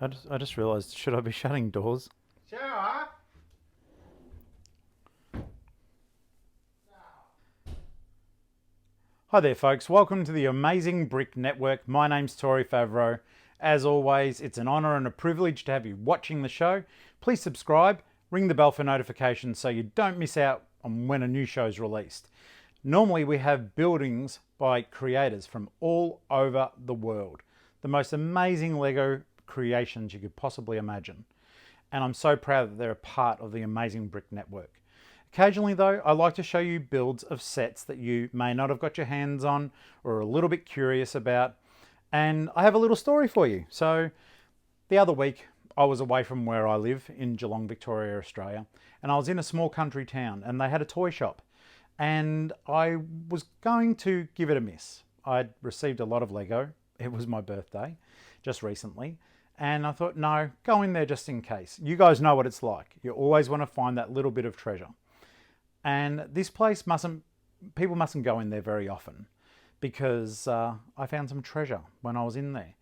I just realised, should I be shutting doors? Shower? Hi there, folks. Welcome to the Amazing Brick Network. My name's Tori Favreau. As always, it's an honour and a privilege to have you watching the show. Please subscribe, ring the bell for notifications so you don't miss out on when a new show is released. Normally, we have buildings by creators from all over the world. The most amazing Lego creations you could possibly imagine. And I'm so proud that they're a part of the Amazing Brick Network. Occasionally though, I like to show you builds of sets that you may not have got your hands on or are a little bit curious about. And I have a little story for you. So the other week, I was away from where I live in Geelong, Victoria, Australia, and I was in a small country town and they had a toy shop. And I was going to give it a miss. I'd received a lot of Lego. It was my birthday just recently. And I thought, no, go in there just in case. You guys know what it's like. You always want to find that little bit of treasure. And this place people mustn't go in there very often because I found some treasure when I was in there.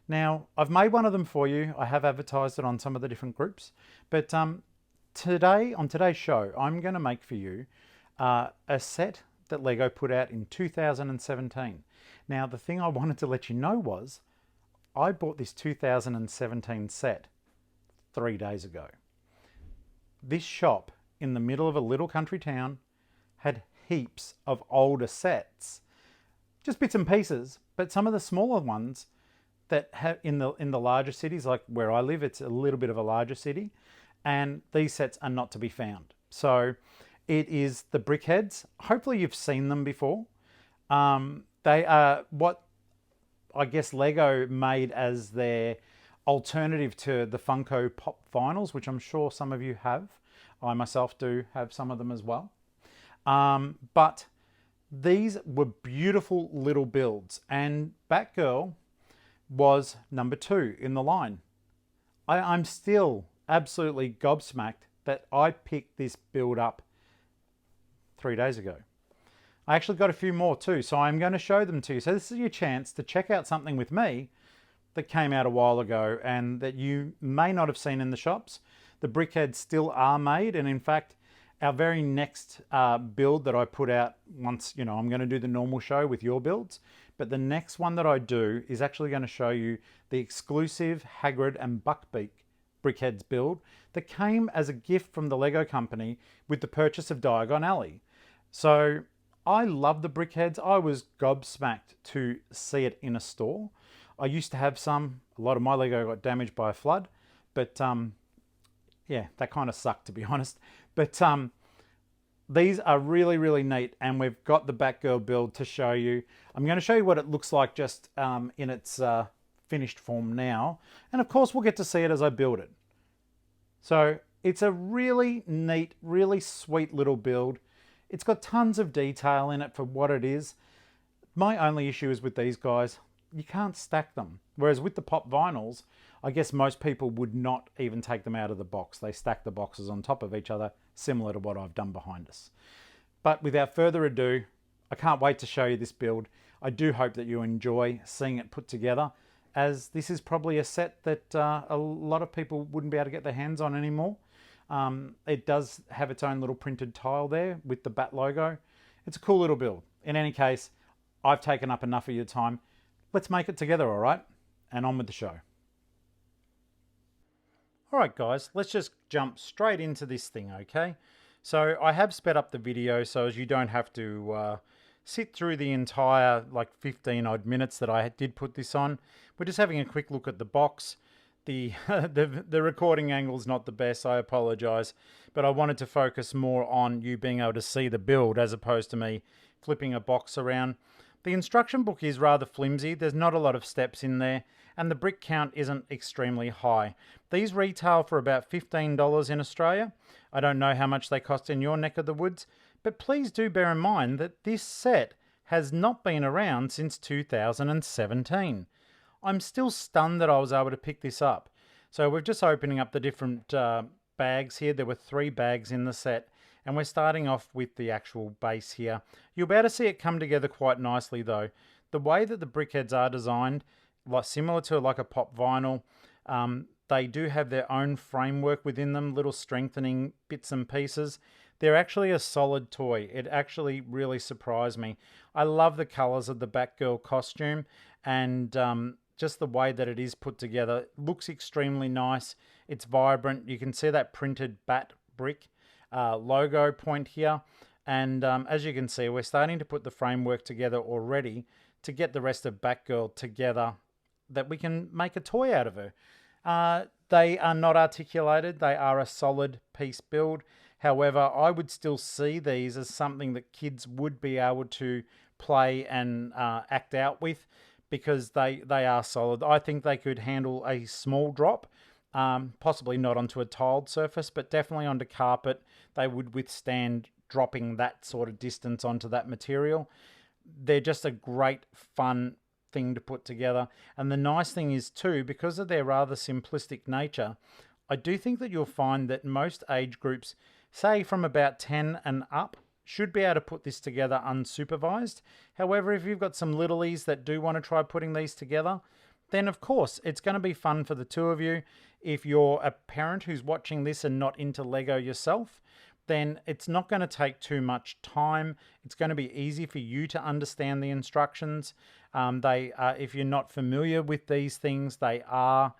Now, I've made one of them for you. I have advertised it on some of the different groups. But today, on today's show, I'm going to make for you a set that Lego put out in 2017. Now, the thing I wanted to let you know was I bought this 2017 set 3 days ago. This shop in the middle of a little country town had heaps of older sets, just bits and pieces, but some of the smaller ones that have in the larger cities, like where I live, it's a little bit of a larger city, and these sets are not to be found. So it is the Brickheadz. Hopefully you've seen them before. They are what I guess Lego made as their alternative to the Funko Pop vinyls, which I'm sure some of you have. I myself do have some of them as well. But these were beautiful little builds, and Batgirl was number 2 in the line. I'm still absolutely gobsmacked that I picked this build up 3 days ago. I actually got a few more too, so I'm going to show them to you. So this is your chance to check out something with me that came out a while ago and that you may not have seen in the shops. The Brickheadz still are made, and in fact, our very next build that I put out once, I'm going to do the normal show with your builds, but the next one that I do is actually going to show you the exclusive Hagrid and Buckbeak Brickheadz build that came as a gift from the Lego company with the purchase of Diagon Alley. So I love the Brickheadz. I was gobsmacked to see it in a store. I used to have some. A lot of my Lego got damaged by a flood, but yeah, that kind of sucked, to be honest. But these are really, really neat, and we've got the Batgirl build to show you. I'm going to show you what it looks like just in its finished form now. And of course, we'll get to see it as I build it. So it's a really neat, really sweet little build. It's got tons of detail in it for what it is. My only issue is with these guys, you can't stack them. Whereas with the pop vinyls, I guess most people would not even take them out of the box. They stack the boxes on top of each other, similar to what I've done behind us. But without further ado, I can't wait to show you this build. I do hope that you enjoy seeing it put together, as this is probably a set that a lot of people wouldn't be able to get their hands on anymore. It does have its own little printed tile there with the Bat logo. It's a cool little build. In any case, I've taken up enough of your time. Let's make it together, all right? And on with the show. All right, guys, let's just jump straight into this thing, okay? So I have sped up the video so as you don't have to sit through the entire 15 odd minutes that I did put this on. We're just having a quick look at the box. The recording angle's not the best, I apologize, but I wanted to focus more on you being able to see the build as opposed to me flipping a box around. The instruction book is rather flimsy. There's not a lot of steps in there, and the brick count isn't extremely high. These retail for about $15 in Australia. I don't know how much they cost in your neck of the woods, but please do bear in mind that this set has not been around since 2017. I'm still stunned that I was able to pick this up. So we're just opening up the different bags here. There were 3 bags in the set, and we're starting off with the actual base here. You'll be able to see it come together quite nicely though. The way that the Brickheadz are designed, similar to a pop vinyl, they do have their own framework within them, little strengthening bits and pieces. They're actually a solid toy. It actually really surprised me. I love the colors of the Batgirl costume, and just the way that it is put together. It looks extremely nice. It's vibrant. You can see that printed bat brick logo point here. And as you can see, we're starting to put the framework together already to get the rest of Batgirl together that we can make a toy out of her. They are not articulated. They are a solid piece build. However, I would still see these as something that kids would be able to play and act out with, because they are solid. I think they could handle a small drop, possibly not onto a tiled surface, but definitely onto carpet. They would withstand dropping that sort of distance onto that material. They're just a great fun thing to put together. And the nice thing is too, because of their rather simplistic nature, I do think that you'll find that most age groups, say from about 10 and up, should be able to put this together unsupervised. However, if you've got some littlies that do want to try putting these together, then of course it's going to be fun for the two of you. If you're a parent who's watching this and not into Lego yourself, then it's not going to take too much time. It's going to be easy for you to understand the instructions. If you're not familiar with these things, they are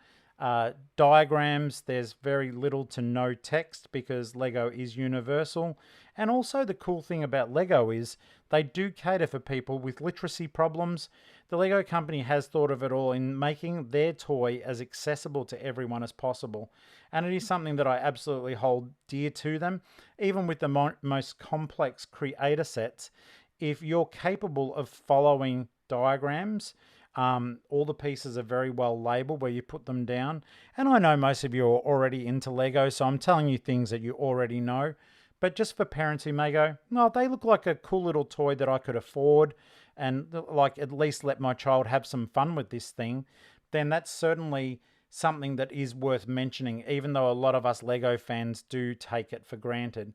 diagrams. There's very little to no text because Lego is universal. And also the cool thing about Lego is they do cater for people with literacy problems. The Lego company has thought of it all in making their toy as accessible to everyone as possible. And it is something that I absolutely hold dear to them. Even with the most complex creator sets, if you're capable of following diagrams, all the pieces are very well labeled where you put them down. And I know most of you are already into Lego, so I'm telling you things that you already know. But just for parents who may go, no, they look like a cool little toy that I could afford and like at least let my child have some fun with this thing, then that's certainly something that is worth mentioning, even though a lot of us Lego fans do take it for granted.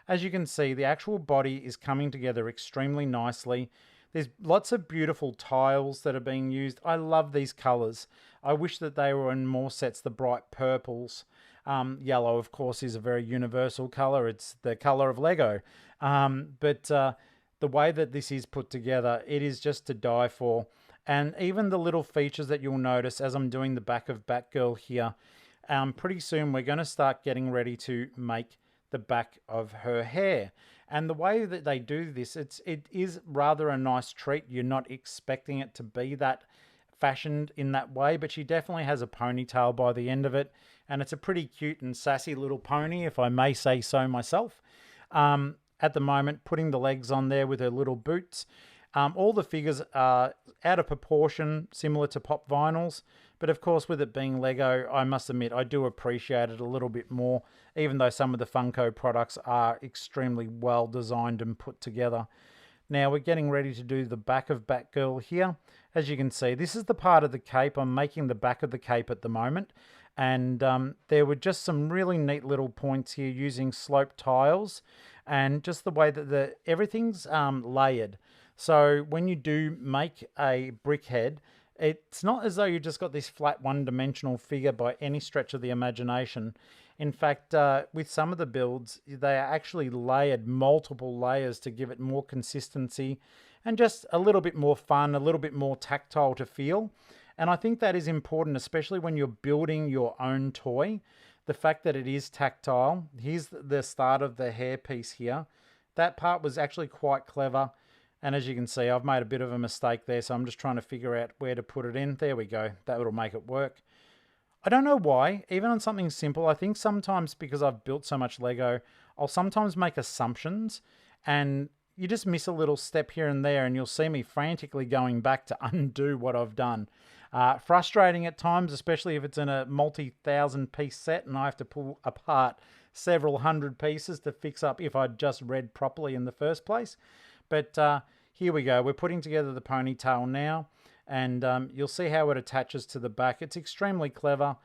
As you can see, the actual body is coming together extremely nicely. There's lots of beautiful tiles that are being used. I love these colors. I wish that they were in more sets, the bright purples. Yellow, of course, is a very universal color. It's the color of Lego. But the way that this is put together, it is just to die for. And even the little features that you'll notice as I'm doing the back of Batgirl here, pretty soon we're going to start getting ready to make the back of her hair. And the way that they do this, it is rather a nice treat. You're not expecting it to be that fashioned in that way, but she definitely has a ponytail by the end of it, and it's a pretty cute and sassy little pony, if I may say so myself. At the moment, putting the legs on there with her little boots. All the figures are out of proportion, similar to pop vinyls, but of course with it being Lego, I must admit I do appreciate it a little bit more, even though some of the Funko products are extremely well designed and put together. Now we're getting ready to do the back of Batgirl here. As you can see, this is the part of the cape. I'm making the back of the cape at the moment. And there were just some really neat little points here using sloped tiles and just the way that everything's layered. So when you do make a Brickhead, it's not as though you just got this flat one-dimensional figure by any stretch of the imagination. In fact, with some of the builds, they are actually layered multiple layers to give it more consistency and just a little bit more fun, a little bit more tactile to feel. And I think that is important, especially when you're building your own toy. The fact that it is tactile. Here's the start of the hair piece here. That part was actually quite clever. And as you can see, I've made a bit of a mistake there, so I'm just trying to figure out where to put it in. There we go. That will make it work. I don't know why, even on something simple, I think sometimes because I've built so much Lego, I'll sometimes make assumptions and you just miss a little step here and there and you'll see me frantically going back to undo what I've done. Frustrating at times, especially if it's in a multi-thousand piece set and I have to pull apart several hundred pieces to fix up if I'd just read properly in the first place. But here we go. We're putting together the ponytail now. And you'll see how it attaches to the back. It's extremely clever.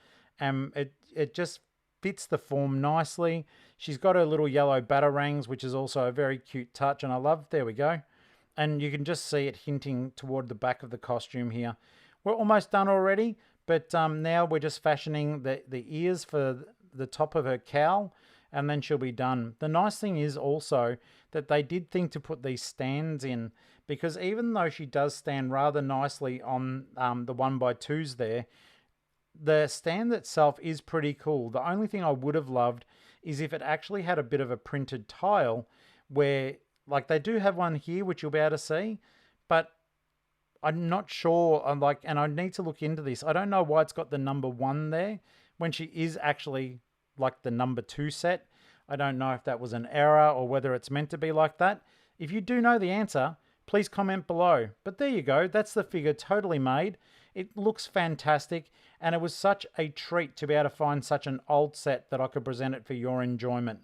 It just fits the form nicely. She's got her little yellow batarangs, which is also a very cute touch. And I love, there we go. And you can just see it hinting toward the back of the costume here. We're almost done already, But now we're just fashioning the ears for the top of her cowl, and then she'll be done. The nice thing is also that they did think to put these stands in, because even though she does stand rather nicely on the 1x2s there, the stand itself is pretty cool. The only thing I would have loved is if it actually had a bit of a printed tile where, like, they do have one here, which you'll be able to see, but I'm not sure. And I need to look into this. I don't know why it's got the number 1 there when she is actually like the number 2 set. I don't know if that was an error or whether it's meant to be like that. If you do know the answer, please comment below. But there you go. That's the figure totally made. It looks fantastic, and it was such a treat to be able to find such an old set that I could present it for your enjoyment.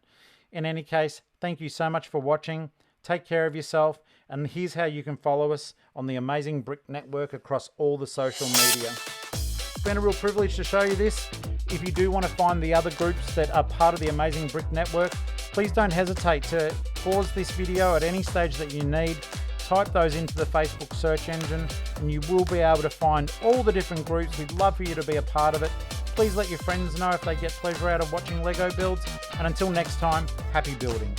In any case, thank you so much for watching. Take care of yourself, and here's how you can follow us on the Amazing Brick Network across all the social media. It's been a real privilege to show you this. If you do want to find the other groups that are part of the Amazing Brick Network, please don't hesitate to pause this video at any stage that you need. Type those into the Facebook search engine and you will be able to find all the different groups. We'd love for you to be a part of it. Please let your friends know if they get pleasure out of watching Lego builds. And until next time, happy building.